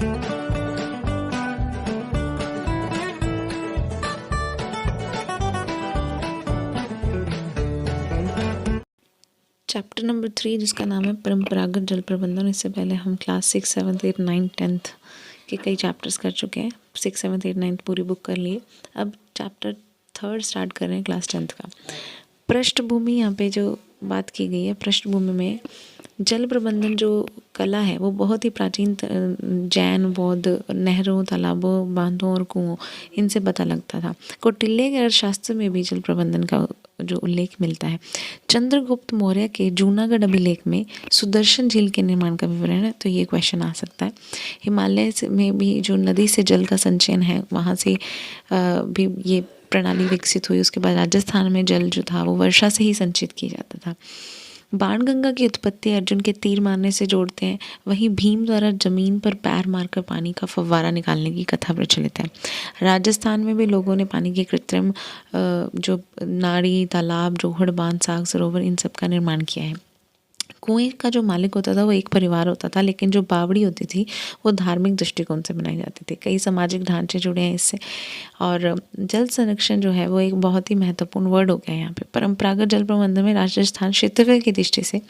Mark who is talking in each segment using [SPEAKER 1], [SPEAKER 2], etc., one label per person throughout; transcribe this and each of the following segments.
[SPEAKER 1] Chapter number 3 जिसका नाम है परंपरागत जल प्रबंधन। इससे पहले हम क्लास 6, 7, 8, 9, 10th के कई चैप्टर्स कर चुके हैं। 6, 7, 8, 9 पूरी बुक कर लिए। अब चैप्टर 3 स्टार्ट कर रहे हैं क्लास 10th का। पृष्ठभूमि यहाँ पे जो बात की गई है, पृष्ठभूमि में जल प्रबंधन जो कला है वो बहुत ही प्राचीन जैन बौद्ध नहरों, तालाबों, बांधों और कुओं इनसे पता लगता था। कौटिल्य के अर्थशास्त्र में भी जल प्रबंधन का जो उल्लेख मिलता है। चंद्रगुप्त मौर्य के जूनागढ़ अभिलेख में सुदर्शन झील के निर्माण का विवरण है, तो ये क्वेश्चन आ सकता है। हिमालय में भी जो नदी से जल का संचयन है वहाँ से भी ये प्रणाली विकसित हुई। उसके बाद राजस्थान में जल जो था वो वर्षा से ही संचित किया जाता था। बाणगंगा की उत्पत्ति अर्जुन के तीर मारने से जोड़ते हैं। वहीं भीम द्वारा जमीन पर पैर मारकर पानी का फव्वारा निकालने की कथा प्रचलित है। राजस्थान में भी लोगों ने पानी के कृत्रिम जो नाड़ी, तालाब, जोहड़ बांध, साग सरोवर इन सब का निर्माण किया है। कुएं का जो मालिक होता था वो एक परिवार होता था, लेकिन जो बावड़ी होती थी वो धार्मिक दृष्टिकोण से बनाई जाती थी। कई सामाजिक ढांचे जुड़े हैं इससे। और जल संरक्षण जो है वो एक बहुत ही महत्वपूर्ण वर्ड हो गया है यहाँ पे। परंपरागत जल प्रबंधन में राजस्थान क्षेत्रफल की दृष्टि से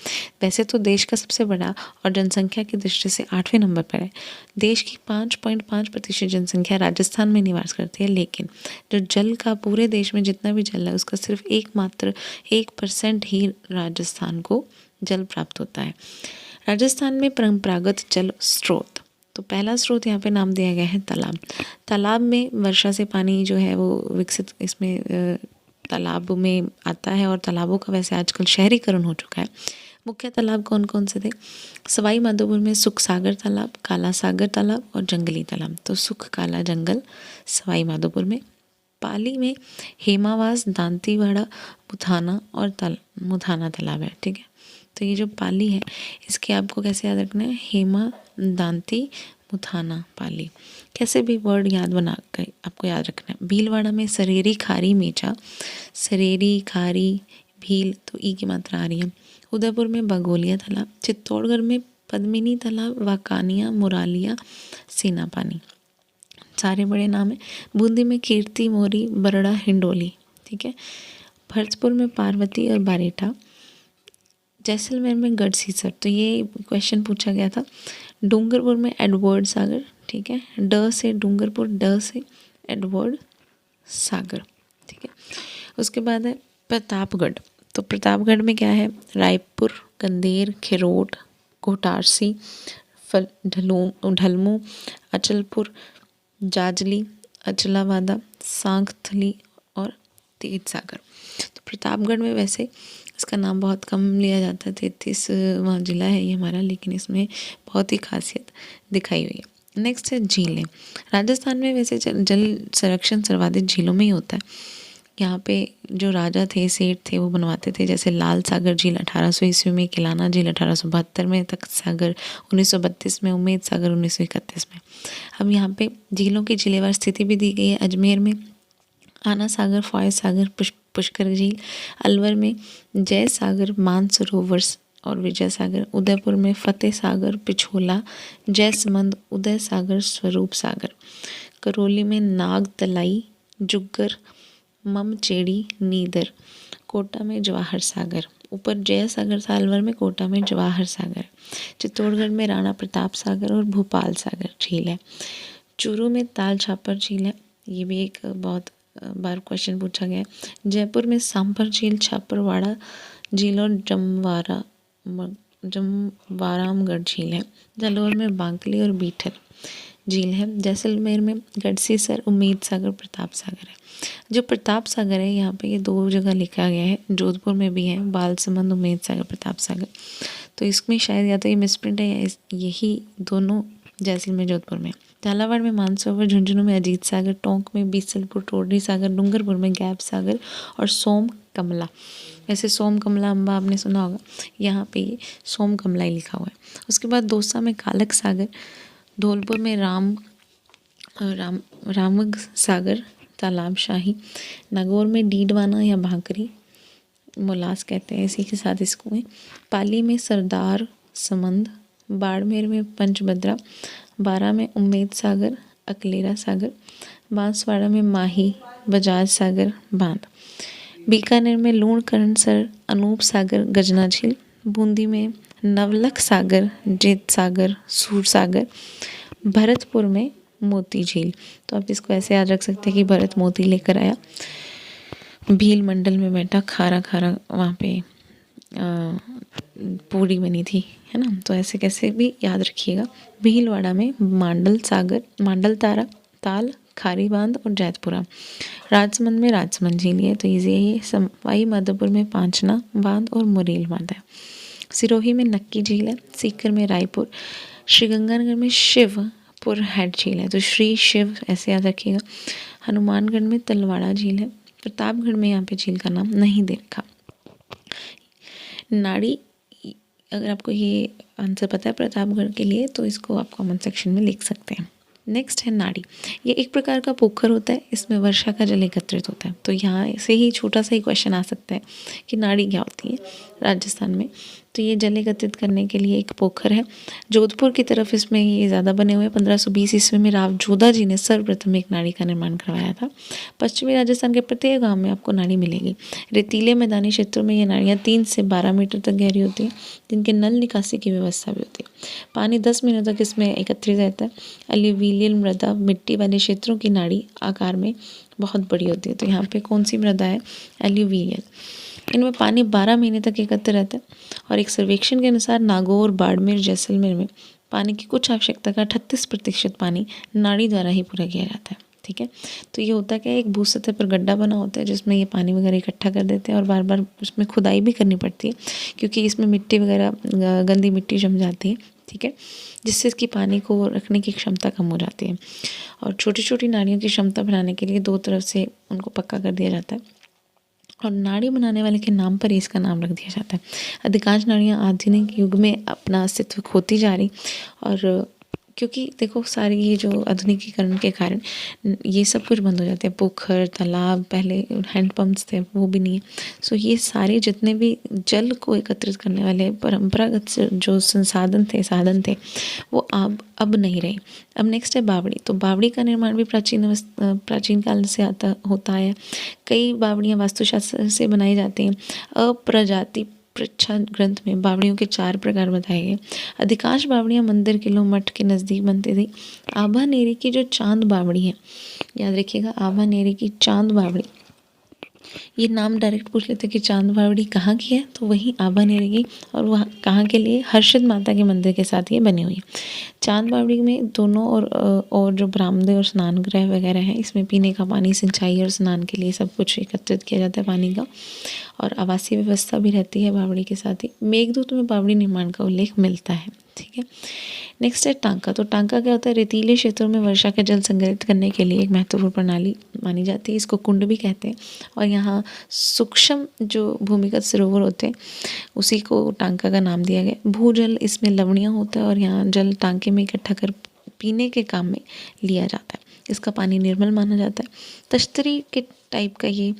[SPEAKER 1] वैसे तो देश का सबसे बड़ा और जनसंख्या की दृष्टि से 8वें नंबर पर है। देश की 5.5% जनसंख्या राजस्थान में निवास करती है, लेकिन जो जल का पूरे देश में जितना भी जल है उसका सिर्फ एकमात्र 1% ही राजस्थान को जल प्राप्त होता है। राजस्थान में परंपरागत जल स्रोत, तो पहला स्रोत यहाँ पे नाम दिया गया है तालाब। तालाब में वर्षा से पानी जो है वो विकसित इसमें तालाब में आता है और तालाबों का वैसे आजकल शहरीकरण हो चुका है। मुख्य तालाब कौन कौन से थे? सवाई माधोपुर में सुख सागर तालाब, काला सागर तालाब और जंगली तालाब। तो सुख, काला, जंगल सवाई माधोपुर में। पाली में हेमावास, दांतीवाड़ा, मुथाना और मुथाना तालाब है। ठीक है, तो ये जो पाली है इसके आपको कैसे याद रखना है? हेमा, दांती, मुथाना, पाली, कैसे भी वर्ड याद बना कर आपको याद रखना है। भीलवाड़ा में सरेरी, खारी, मेचा, सरेरी, खारी, भील, तो ई की मात्रा आ रही है। उदयपुर में बगोलिया तालाब, चित्तौड़गढ़ में पद्मिनी तालाब, वाकानिया, मुरालिया, सीना पानी, सारे बड़े नाम है। बूंदी में कीर्ति, मोरी, बरड़ा, हिंडोली। ठीक है, भरतपुर में पार्वती और बारेठा, जैसलमेर में गढ़सीसर, तो ये क्वेश्चन पूछा गया था। डूंगरपुर में एडवर्ड सागर। ठीक है, ड से डूंगरपुर, ड से एडवर्ड सागर। ठीक है, उसके बाद है प्रतापगढ़। तो प्रतापगढ़ में क्या है? रायपुर, कंदेर, खिरोट, कोटारसी, ढलमू, अचलपुर, जाजली, अचलावादा, सांगथली और तेज सागर। तो प्रतापगढ़ में वैसे इसका नाम बहुत कम लिया जाता है, 33वां जिला है ये हमारा, लेकिन इसमें बहुत ही खासियत दिखाई हुई है। नेक्स्ट है झीलें। राजस्थान में वैसे जल संरक्षण सर्वाधिक झीलों में ही होता है। यहाँ पे जो राजा थे, सेठ थे, वो बनवाते थे। जैसे लाल सागर झील 1800 ईस्वी में, किलाना झील 1872 में, तख्त सागर 1932 में, उम्मेद सागर 1931 में। अब यहाँ पे झीलों की जिलेवार स्थिति भी दी गई है। अजमेर में आना सागर, फॉयज सागर, पुष्कर झील, अलवर में जय सागर, मानसरोवर और विजय सागर, उदयपुर में फतेह सागर, पिछोला, जयसमंद, उदय सागर, स्वरूप सागर, करौली में नाग तलाई, जुग्गर, ममचेड़ी, नीदर, कोटा में जवाहर सागर, ऊपर जय सागर था अलवर में, कोटा में जवाहर सागर, चित्तौड़गढ़ में राणा प्रताप सागर और भोपाल सागर झील है। चूरू में ताल छापर झील है, ये भी एक बहुत बार क्वेश्चन पूछा गया है। जयपुर में सांभर झील, छापरवाड़ा झील और जमवारामगढ़ झील है। जालौर में बांकली और बीठल झील है। जैसलमेर में गढ़सीसर, उम्मेद सागर, प्रताप सागर है। जो प्रताप सागर है यहाँ पे ये 2 जगह लिखा गया है, जोधपुर में भी है, बालसमंद, उम्मेद सागर, प्रताप सागर। तो इसमें शायद या तो ये मिसप्रिंट है या यही दोनों जैसलमेर, जोधपुर में। झालावाड़ में मानसरोवर, झुंझुनू में अजीत सागर, टोंक में बीसलपुर, टोडरी सागर, डूंगरपुर में गैब सागर और सोम कमला। वैसे सोम कमला अम्बा आपने सुना होगा, यहाँ पे ये सोम कमला ही लिखा हुआ है। उसके बाद दौसा में कालक सागर, धौलपुर में रामग सागर तालाब शाही, नागौर में डीडवाना या भाकरी मोलास कहते हैं इसी के साथ इसको में, पाली में सरदार समंद, बाड़मेर में पंचभद्रा, बारा में उम्मेद सागर, अकलेरा सागर, बांसवाड़ा में माही, बजाज सागर बांध, बीकानेर में लूणकरणसर, अनूप सागर, गजना झील, बूंदी में नवलख सागर, जेत सागर, सूर सागर, भरतपुर में मोती झील। तो आप इसको ऐसे याद रख सकते हैं कि भरत मोती लेकर आया, भील मंडल में बैठा, खारा खारा वहाँ पे पूरी बनी थी, है ना। तो ऐसे कैसे भी याद रखिएगा। भीलवाड़ा में मांडल सागर, मांडल तारा, ताल, खारी बांध और जैतपुरा। राजसमंद में राजसमंद झील है, तो ईजी है ये। सवाई माधोपुर में पांचना बांध और मुरेल बांध है। सिरोही में नक्की झील है। सीकर में रायपुर। श्रीगंगानगर में शिवपुर हेड झील है, तो श्री शिव ऐसे याद रखिएगा। हनुमानगढ़ में तलवाड़ा झील है। प्रतापगढ़ में यहाँ पे झील का नाम नहीं दे रखा। नाड़ी, अगर आपको ये आंसर पता है प्रतापगढ़ के लिए तो इसको आप कमेंट सेक्शन में लिख सकते हैं। नेक्स्ट है नाड़ी। ये एक प्रकार का पोखर होता है, इसमें वर्षा का जल एकत्रित होता है। तो यहाँ से ही छोटा सा ही क्वेश्चन आ सकता है कि नाड़ी क्या होती है राजस्थान में। तो ये जल एकत्रित करने के लिए एक पोखर है। जोधपुर की तरफ इसमें ये ज़्यादा बने हुए हैं। 1520 ईस्वी में राव जोधा जी ने सर्वप्रथम एक नाड़ी का निर्माण करवाया था। पश्चिमी राजस्थान के प्रत्येक गांव में आपको नाड़ी मिलेगी। रेतीले मैदानी क्षेत्रों में ये नाड़ियाँ 3 से 12 मीटर तक गहरी होती हैं, जिनके नल निकासी की व्यवस्था भी होती है। पानी 10 मिनट तक इसमें एकत्रित रहता है। एल्यूवियल मृदा मिट्टी वाले क्षेत्रों की नाड़ी आकार में बहुत बड़ी होती है। तो यहाँ पे कौन सी मृदा है? एल्यूवियल। इनमें पानी 12 महीने तक एकत्र रहता है। और एक सर्वेक्षण के अनुसार नागौर, बाड़मेर, जैसलमेर में पानी की कुछ आवश्यकता का 38% पानी नाड़ी द्वारा ही पूरा किया जाता है। ठीक है, तो ये होता क्या है, एक भू सतह पर गड्ढा बना होता है जिसमें ये पानी वगैरह इकट्ठा कर देते हैं और बार बार उसमें खुदाई भी करनी पड़ती है क्योंकि इसमें मिट्टी वगैरह गंदी मिट्टी जम जाती है। ठीक है, जिससे इसकी पानी को रखने की क्षमता कम हो जाती है। और छोटी छोटी नालियों की क्षमता बढ़ाने के लिए 2 तरफ से उनको पक्का कर दिया जाता है और नाड़ी बनाने वाले के नाम पर ही इसका नाम रख दिया जाता है। अधिकांश नाड़ियाँ आधुनिक युग में अपना अस्तित्व खोती जा रही और क्योंकि देखो सारी ये जो आधुनिकीकरण के कारण ये सब कुछ बंद हो जाते हैं। पोखर, तालाब, पहले हैंडपम्प्स थे वो भी नहीं है। सो ये सारे जितने भी जल को एकत्रित करने वाले परंपरागत जो साधन थे वो अब नहीं रहे। अब नेक्स्ट है बावड़ी। तो बावड़ी का निर्माण भी प्राचीन काल से होता है। कई बावड़ियाँ वास्तुशास्त्र से बनाई जाती हैं। अप्रजाति पृच्छा ग्रंथ में बावड़ियों के 4 प्रकार बताए गए। अधिकांश बावड़ियाँ मंदिर, किलों, मठ के नज़दीक बनती थी। आभानेरी की जो चांद बावड़ी है, याद रखिएगा, आभानेरी की चांद बावड़ी, ये नाम डायरेक्ट पूछ लेते कि चांद बावड़ी कहाँ की है, तो वही आभानेरी की। और वह कहाँ के लिए? हर्षद माता के मंदिर के साथ ये बनी हुई है। चांद बावड़ी में दोनों और जो बरामदे और स्नान गृह वगैरह है, इसमें पीने का पानी, सिंचाई और स्नान के लिए सब कुछ एकत्रित किया जाता है पानी का। और आवासीय व्यवस्था भी रहती है बावड़ी के साथ ही। मेघदूत में बावड़ी निर्माण का उल्लेख मिलता है। ठीक है, नेक्स्ट है टांका। तो टांका क्या होता है? रेतीले क्षेत्रों में वर्षा का जल संग्रहित करने के लिए एक महत्वपूर्ण प्रणाली मानी जाती है। इसको कुंड भी कहते हैं। और यहाँ सूक्ष्म जो भूमिगत सरोवर होते हैं उसी को टांका का नाम दिया गया। भूजल इसमें लवणीय होता है और यहाँ जल टांके में इकट्ठा कर पीने के काम में लिया जाता है। इसका पानी निर्मल माना जाता है। तश्तरी के टाइप का ये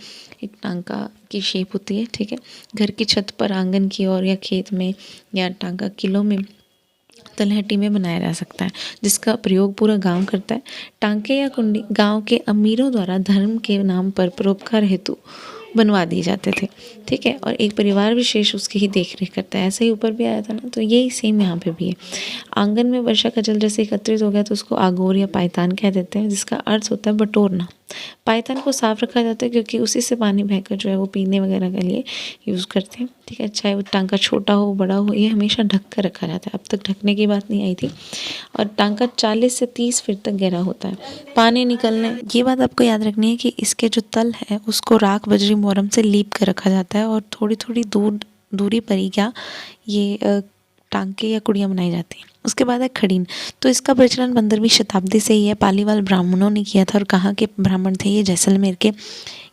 [SPEAKER 1] एक टांका की शेप होती है। ठीक है, घर की छत पर, आंगन की ओर या खेत में या टांका किलों में, तलहटी में बनाया जा सकता है, जिसका प्रयोग पूरा गांव करता है। टांके या कुंडी गांव के अमीरों द्वारा धर्म के नाम पर परोपकार हेतु बनवा दिए जाते थे। ठीक है, और एक परिवार विशेष उसकी ही देख रेख करता है। ऐसे ही ऊपर भी आया था ना, तो यही सेम यहाँ पे भी है। आंगन में वर्षा का जल जैसे एकत्रित हो गया तो उसको आगोर या पायतान कह देते हैं, जिसका अर्थ होता है बटोरना। पायतान को साफ रखा जाता है क्योंकि उसी से पानी बहकर जो है वो पीने वगैरह के लिए यूज़ करते हैं। ठीक है, चाहे वो टांका छोटा हो बड़ा हो, ये हमेशा ढक कर रखा जाता है। अब तक ढकने की बात नहीं आई थी। और टांका 40 से 30 फीट तक गहरा होता है। पानी निकलने, ये बात आपको याद रखनी है कि इसके जो तल है उसको राख, बजरी, मोरम से लीप कर रखा जाता है और थोड़ी थोड़ी दूरी पर ही क्या ये टांके या कुड़ियाँ बनाई जाती हैं। उसके बाद है खड़ीन। तो इसका प्रचलन 15वीं शताब्दी से ही है। पालीवाल ब्राह्मणों ने किया था। और कहाँ के ब्राह्मण थे ये? जैसलमेर के।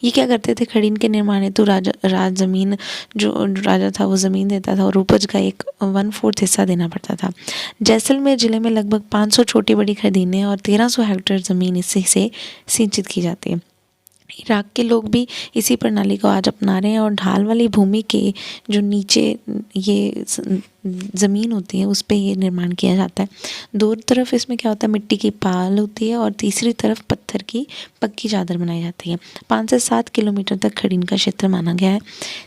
[SPEAKER 1] ये क्या करते थे? खड़ीन के निर्माण हेतु राज जमीन, जो राजा था वो ज़मीन देता था और उपज का 1/4 हिस्सा देना पड़ता था। जैसलमेर जिले में लगभग 500 छोटी बड़ी खड़ीनें और 1300 हेक्टेयर ज़मीन इससे सिंचित की जाती है। इराक के लोग भी इसी प्रणाली को आज अपना रहे हैं और ढाल वाली भूमि के जो नीचे ये ज़मीन होती है उस पे ये निर्माण किया जाता है। दो तरफ इसमें क्या होता है, मिट्टी की पाल होती है और तीसरी तरफ पत्थर की पक्की चादर बनाई जाती है। 5 से 7 किलोमीटर तक खड़ीन का क्षेत्र माना गया है।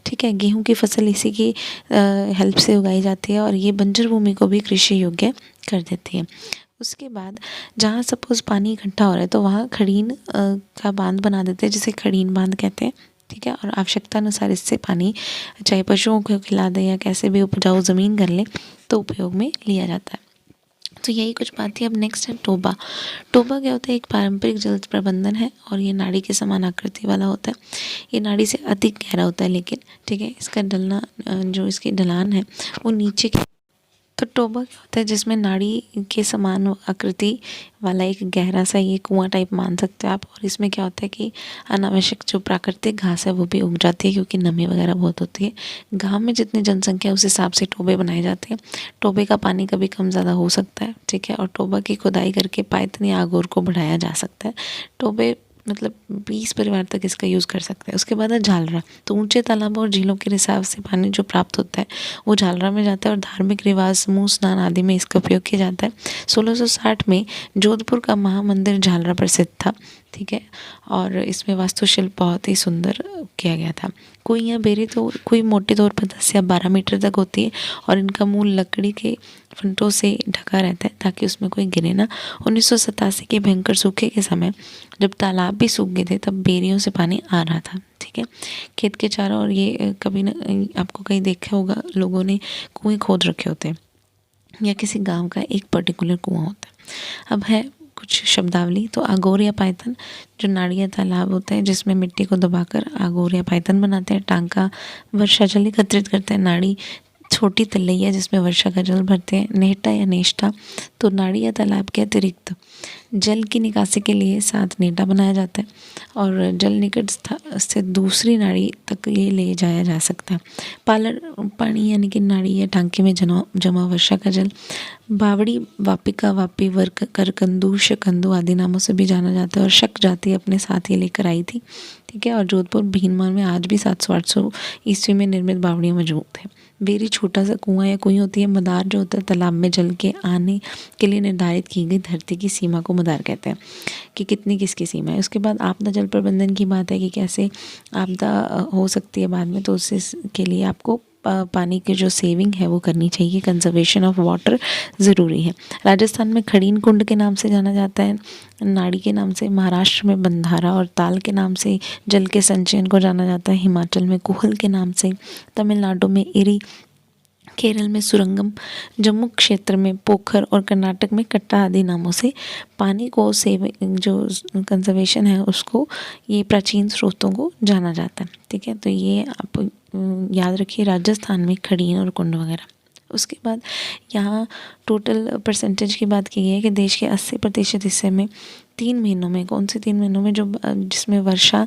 [SPEAKER 1] ठीक है, गेहूं की फसल इसी की हेल्प से उगाई जाती है और ये बंजर भूमि को भी कृषि योग्य कर देती है। उसके बाद जहाँ सपोज़ पानी इकट्ठा हो रहा है तो वहाँ खड़ीन का बांध बना देते हैं जिसे खड़ीन बांध कहते हैं। ठीक है, और आवश्यकता अनुसार इससे पानी चाहे पशुओं को खिला दें या कैसे भी उपजाऊ ज़मीन कर लें तो उपयोग में लिया जाता है। तो यही कुछ बात थी। अब नेक्स्ट है टोबा। टोबा क्या होता है, एक पारंपरिक जल प्रबंधन है और ये नाड़ी के समान आकृति वाला होता है। ये नाड़ी से अधिक गहरा होता है लेकिन ठीक है, इसका ढलना जो इसकी ढलान है वो नीचे की। तो टोबा क्या होता है, जिसमें नाड़ी के समान आकृति वाला एक गहरा सा ये कुआं टाइप मान सकते हो आप। और इसमें क्या होता है कि अनावश्यक जो प्राकृतिक घास है वो भी उग जाती है क्योंकि नमी वगैरह बहुत होती है। गांव में जितनी जनसंख्या है उस हिसाब से टोबे बनाए जाते हैं। टोबे का पानी कभी कम ज़्यादा हो सकता है। ठीक है, और टोबा की खुदाई करके पाइथन या आगोर को बढ़ाया जा सकता है। टोबे मतलब 20 परिवार तक इसका यूज़ कर सकते हैं। उसके बाद है झालरा। तो ऊंचे तालाबों और झीलों के रिसाव से पानी जो प्राप्त होता है वो झालरा में जाता है और धार्मिक रिवाज, समूह स्नान आदि में इसका उपयोग किया जाता है। 1660 में जोधपुर का महामंदिर झालरा प्रसिद्ध था। ठीक है, और इसमें वास्तुशिल्प बहुत ही सुंदर किया गया था। कुई या बेरी तो कुई मोटे तौर पर 10 या 12 मीटर तक होती है और इनका मूल लकड़ी के फंटों से ढका रहता है ताकि उसमें कोई गिरे ना। 1987 के भयंकर सूखे के समय जब तालाब भी सूख गए थे तब बेरियों से पानी आ रहा था। ठीक है, खेत के चारों ओर ये कभी ना आपको कहीं देखा होगा लोगों ने कुएं खोद रखे होते हैं या किसी गांव का एक पर्टिकुलर कुआं होता है। अब है कुछ शब्दावली। तो आगोर या पाइथन, जो नाड़ी या तालाब होता है जिसमें मिट्टी को दबाकर आगोर या पाइथन बनाते हैं। टांका वर्षा जल एकत्रित करते हैं। नाड़ी छोटी तलैया जिसमें वर्षा का जल भरते हैं। नेहटा या नेष्टा, तो नाड़ी या तालाब के अतिरिक्त जल की निकासी के लिए साथ नेटा बनाया जाता है और जल निकट से दूसरी नाड़ी तक ये ले जाया जा सकता है। पालर पानी यानी कि नाड़ी या टांके में जमा वर्षा का जल। बावड़ी, वापिका, वापी, वर्क, करकंदू, शकंदू आदि नामों से भी जाना जाता है और शक जाति अपने साथ ये लेकर आई थी। ठीक है, और जोधपुर भीनमाल में आज भी 700-800 ईस्वी में निर्मित बावड़ियाँ मौजूद है। बेरी छोटा सा कुआं या कुई होती है। मदार जो होता है तालाब में जल के आने के लिए निर्धारित की गई धरती की सीमा को मदार कहते हैं कि कितनी किसकी सीमा है। उसके बाद आपदा जल प्रबंधन की बात है कि कैसे आपदा हो सकती है बाद में, तो उससे के लिए आपको पानी की जो सेविंग है वो करनी चाहिए। कंजर्वेशन ऑफ वाटर ज़रूरी है। राजस्थान में खड़ीन कुंड के नाम से जाना जाता है, नाड़ी के नाम से। महाराष्ट्र में बंधारा और ताल के नाम से जल के संचयन को जाना जाता है। हिमाचल में कुहल के नाम से। तमिलनाडु में इरी, केरल में सुरंगम, जम्मू क्षेत्र में पोखर और कर्नाटक में कट्टा आदि नामों से पानी को सेविंग जो कंजर्वेशन है उसको ये प्राचीन स्रोतों को जाना जाता है। ठीक है, तो ये आप याद रखिए राजस्थान में खड़ीन और कुंड वगैरह। उसके बाद यहाँ टोटल परसेंटेज की बात की गई है कि देश के 80% हिस्से में 3 महीनों में, कौन से 3 महीनों में, जो जिसमें वर्षा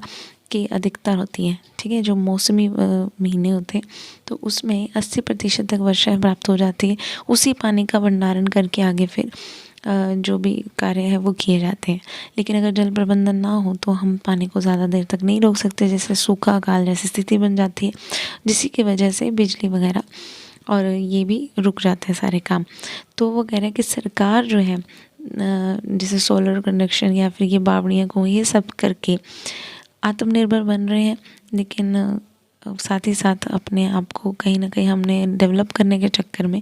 [SPEAKER 1] की अधिकता होती है। ठीक है, जो मौसमी महीने होते हैं तो उसमें 80% तक वर्षा प्राप्त हो जाती है। उसी पानी का भंडारण करके आगे फिर जो भी कार्य है वो किए जाते हैं। लेकिन अगर जल प्रबंधन ना हो तो हम पानी को ज़्यादा देर तक नहीं रोक सकते, जैसे सूखा अकाल जैसी स्थिति बन जाती है जिसी की वजह से बिजली वगैरह और ये भी रुक जाते हैं सारे काम। तो वो कह रहे हैं कि सरकार जो है जैसे सोलर कनेक्शन या फिर ये बावड़ियाँ को ये सब करके आत्मनिर्भर बन रहे हैं, लेकिन साथ ही साथ अपने आप को कहीं ना कहीं हमने डेवलप करने के चक्कर में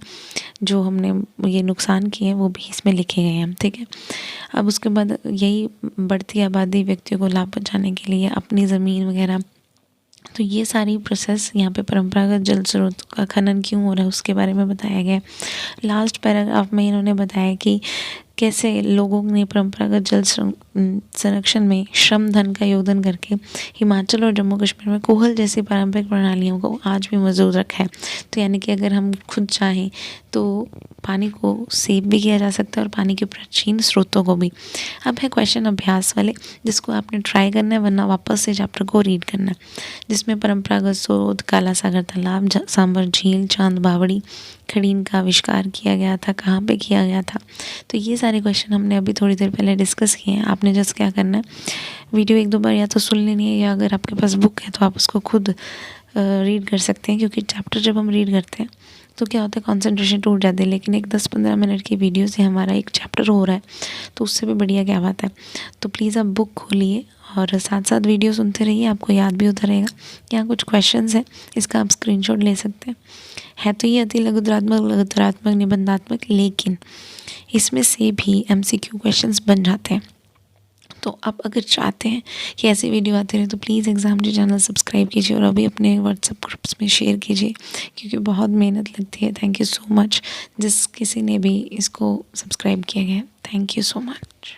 [SPEAKER 1] जो हमने ये नुकसान किए हैं वो भी इसमें लिखे गए हैं। ठीक है, अब उसके बाद यही बढ़ती आबादी व्यक्तियों को लाभ पहुँचाने के लिए अपनी ज़मीन वगैरह, तो ये सारी प्रोसेस यहाँ पे परंपरागत जल स्रोत का खनन क्यों हो रहा है उसके बारे में बताया गया। लास्ट पैराग्राफ में इन्होंने बताया कि कैसे लोगों ने परंपरागत जल संरक्षण में श्रम धन का योगदान करके हिमाचल और जम्मू कश्मीर में कुहल जैसी पारंपरिक प्रणालियों को आज भी मौजूद रखा है। तो यानी कि अगर हम खुद चाहें तो पानी को सेव भी किया जा सकता है और पानी के प्राचीन स्रोतों को भी। अब है क्वेश्चन अभ्यास वाले, जिसको आपने ट्राई करना है वरना वापस से चैप्टर को रीड करना है, जिसमें परंपरागत स्रोत, काला सागर तालाब, सांबर झील, चांद बावड़ी, खड़ीन का आविष्कार किया गया था, कहाँ पे किया गया था। तो ये सारे क्वेश्चन हमने अभी थोड़ी देर पहले डिस्कस किए हैं। आपने जस्ट क्या करना है, वीडियो 1-2 बार या तो सुन लेनी है, या अगर आपके पास बुक है तो आप उसको खुद रीड कर सकते हैं, क्योंकि चैप्टर जब हम रीड करते हैं तो क्या होता है, कंसंट्रेशन टूट जाती है। लेकिन एक 10-15 मिनट की वीडियो से हमारा एक चैप्टर हो रहा है तो उससे भी बढ़िया क्या बात है। तो प्लीज़ आप बुक खोलिए और साथ साथ वीडियो सुनते रहिए, आपको याद भी होता रहेगा। यहाँ कुछ क्वेश्चंस हैं, इसका आप स्क्रीनशॉट ले सकते हैं। है तो ये अति लघुतरात्मक निबंधात्मक, लेकिन इसमें से भी MCQ क्वेश्चंस बन जाते हैं। तो आप अगर चाहते हैं कि ऐसी वीडियो आती रहे तो please exam ji channel subscribe कीजिए और अभी अपने व्हाट्सएप ग्रुप्स में शेयर कीजिए, क्योंकि बहुत मेहनत लगती है। थैंक यू सो मच जिस किसी ने भी इसको सब्सक्राइब किया गया है, थैंक यू सो मच।